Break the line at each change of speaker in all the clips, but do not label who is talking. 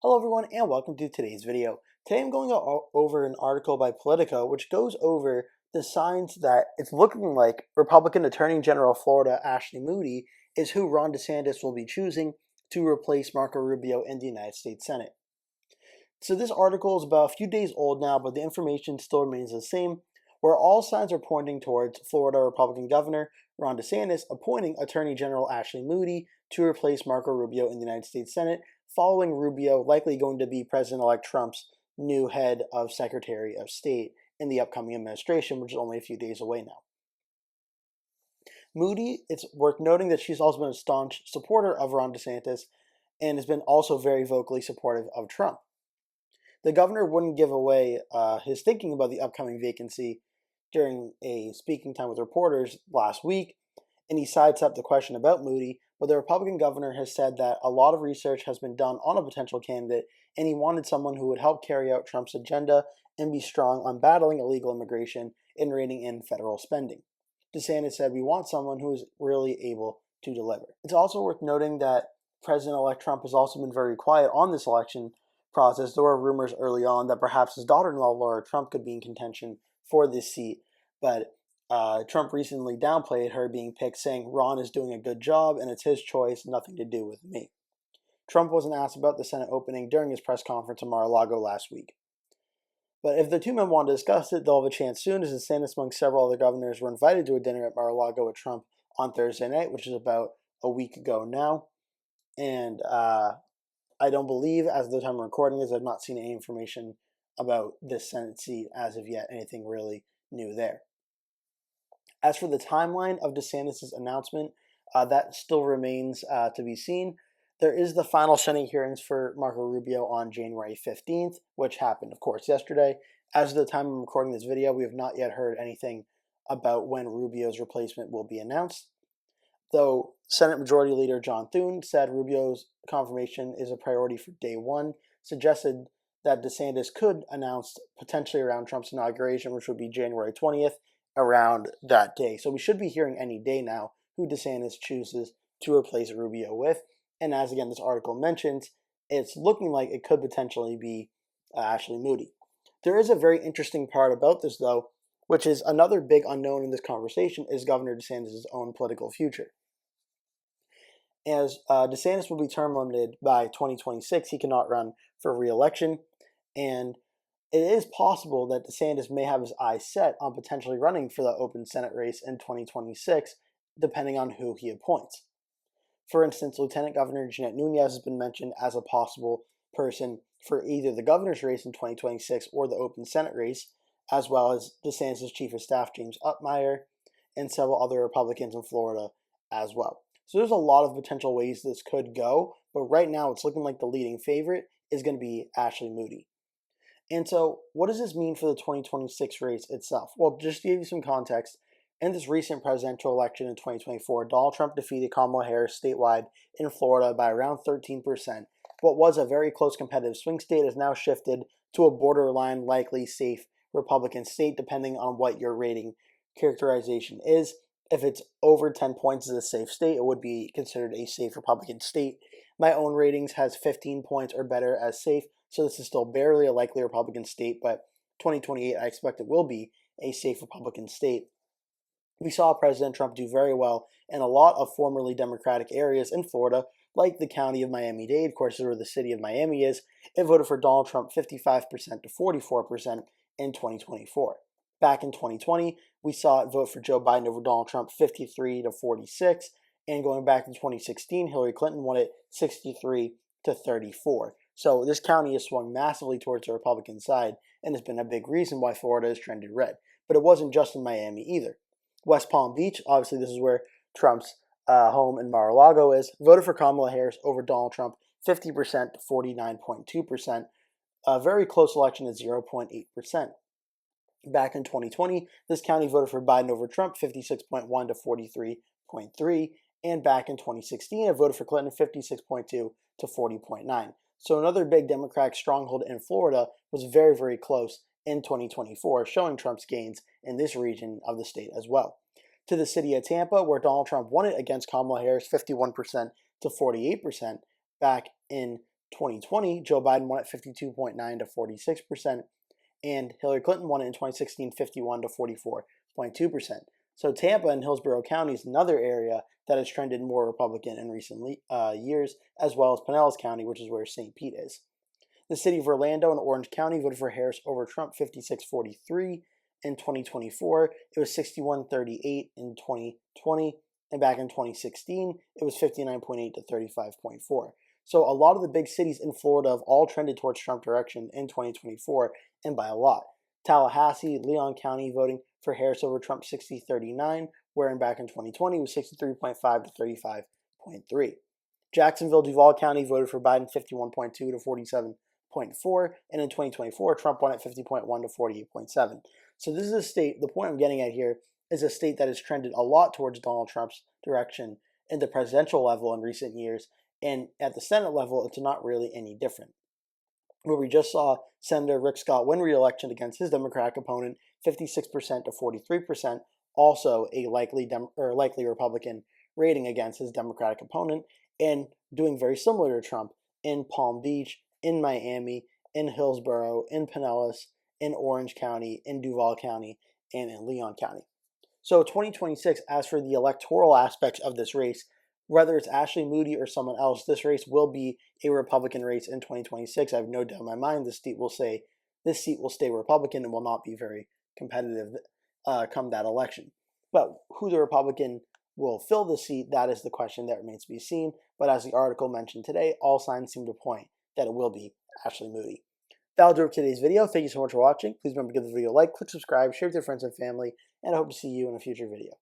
Hello everyone and welcome to today's video. Today I'm going over an article by Politico which goes over the signs that it's looking like Republican Attorney General of Florida Ashley Moody is who Ron DeSantis will be choosing to replace Marco Rubio in the United States Senate. So this article is about a few days old now, but the information still remains the same, where all signs are pointing towards Florida Republican Governor Ron DeSantis appointing Attorney General Ashley Moody to replace Marco Rubio in the United States Senate, following Rubio likely going to be President-elect Trump's new head of Secretary of State in the upcoming administration, which is only a few days away now. Moody, it's worth noting that she's also been a staunch supporter of Ron DeSantis and has been also very vocally supportive of Trump. The governor wouldn't give away his thinking about the upcoming vacancy during a speaking time with reporters last week, and he sidestepped the question about Moody, but the Republican governor has said that a lot of research has been done on a potential candidate, and he wanted someone who would help carry out Trump's agenda and be strong on battling illegal immigration and reining in federal spending. DeSantis said, "We want someone who is really able to deliver." It's also worth noting that President-elect Trump has also been very quiet on this election process. There were rumors early on that perhaps his daughter-in-law, Laura Trump, could be in contention for this seat, but Trump recently downplayed her being picked, saying Ron is doing a good job and it's his choice, nothing to do with me. Trump wasn't asked about the Senate opening during his press conference in Mar-a-Lago last week. But if the two men want to discuss it, they'll have a chance soon, as DeSantis, among several other governors, were invited to a dinner at Mar-a-Lago with Trump on Thursday night, which is about a week ago now. And I don't believe, as of the time of recording this, I've not seen any information about this Senate seat as of yet, anything really new there. As for the timeline of DeSantis' announcement, that still remains to be seen. There is the final Senate hearings for Marco Rubio on January 15th, which happened, of course, yesterday. As of the time I'm recording this video, we have not yet heard anything about when Rubio's replacement will be announced, though Senate Majority Leader John Thune said Rubio's confirmation is a priority for day one, suggested that DeSantis could announce potentially around Trump's inauguration, which would be January 20th, around that day. So we should be hearing any day now who DeSantis chooses to replace Rubio with. And as again this article mentions, it's looking like it could potentially be Ashley Moody. There is a very interesting part about this, though, which is another big unknown in this conversation, is Governor DeSantis' own political future. As DeSantis will be term limited by 2026, he cannot run for re-election, and it is possible that DeSantis may have his eyes set on potentially running for the open Senate race in 2026, depending on who he appoints. For instance, Lieutenant Governor Jeanette Nunez has been mentioned as a possible person for either the governor's race in 2026 or the open Senate race, as well as DeSantis' Chief of Staff James Upmeyer and several other Republicans in Florida as well. So there's a lot of potential ways this could go, but right now it's looking like the leading favorite is going to be Ashley Moody. And so what does this mean for the 2026 race itself? Well, just to give you some context, in this recent presidential election in 2024, Donald Trump defeated Kamala Harris statewide in Florida by around 13%. What was a very close competitive swing state has now shifted to a borderline likely safe Republican state, depending on what your rating characterization is. If it's over 10 points as a safe state, it would be considered a safe Republican state. My own ratings has 15 points or better as safe, so this is still barely a likely Republican state, but 2028 I expect it will be a safe Republican state. We saw President Trump do very well in a lot of formerly Democratic areas in Florida, like the county of Miami-Dade, of course, where the city of Miami is. It voted for Donald Trump 55% to 44% in 2024. Back in 2020, we saw it vote for Joe Biden over Donald Trump 53 to 46, and going back to 2016, Hillary Clinton won it 63 to 34. So this county has swung massively towards the Republican side and has been a big reason why Florida has trended red. But it wasn't just in Miami either. West Palm Beach, obviously this is where Trump's home in Mar-a-Lago is, voted for Kamala Harris over Donald Trump 50% to 49.2%. A very close election at 0.8%. Back in 2020, this county voted for Biden over Trump 56.1 to 43.3, and back in 2016, it voted for Clinton 56.2 to 40.9. So another big Democratic stronghold in Florida was very, very close in 2024, showing Trump's gains in this region of the state as well. To the city of Tampa, where Donald Trump won it against Kamala Harris 51% to 48% back in 2020, Joe Biden won at 52.9 to 46%, and Hillary Clinton won it in 2016, 51 to 44.2%. So Tampa and Hillsborough County is another area that has trended more Republican in recent years, as well as Pinellas County, which is where St. Pete is. The city of Orlando and Orange County voted for Harris over Trump 56-43 in 2024. It was 61-38 in 2020. And back in 2016, it was 59.8 to 35.4. So a lot of the big cities in Florida have all trended towards Trump direction in 2024, and by a lot. Tallahassee, Leon County voting for Harris over Trump 60-39, wherein back in 2020 it was 63.5 to 35.3. Jacksonville, Duval County voted for Biden 51.2 to 47.4, and in 2024 Trump won at 50.1 to 48.7. So this is a state, the point I'm getting at here is a state that has trended a lot towards Donald Trump's direction in the presidential level in recent years, and at the Senate level it's not really any different. Where we just saw Senator Rick Scott win re-election against his Democratic opponent 56% to 43%, also a likely Republican rating against his Democratic opponent, and doing very similar to Trump in Palm Beach, in Miami, in Hillsborough, in Pinellas, in Orange County, in Duval County, and in Leon County. So 2026, as for the electoral aspects of this race, whether it's Ashley Moody or someone else, this race will be a Republican race in 2026. I have no doubt in my mind this seat will stay Republican and will not be very competitive come that election. But who the Republican will fill the seat, that is the question that remains to be seen. But as the article mentioned today, all signs seem to point that it will be Ashley Moody. That'll do it for today's video. Thank you so much for watching. Please remember to give the video a like, click subscribe, share with your friends and family, and I hope to see you in a future video.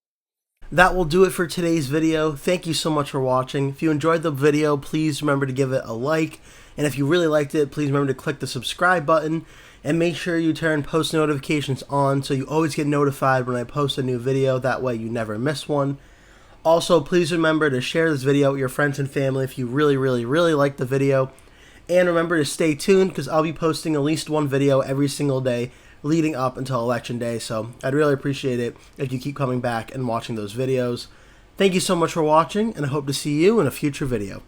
That will do it for today's video. Thank you so much for watching. If you enjoyed the video, please remember to give it a like. And if you really liked it, please remember to click the subscribe button. And make sure you turn post notifications on so you always get notified when I post a new video. That way you never miss one. Also, please remember to share this video with your friends and family if you really like the video. And remember to stay tuned because I'll be posting at least one video every single day leading up until Election Day, so I'd really appreciate it if you keep coming back and watching those videos. Thank you so much for watching, and I hope to see you in a future video.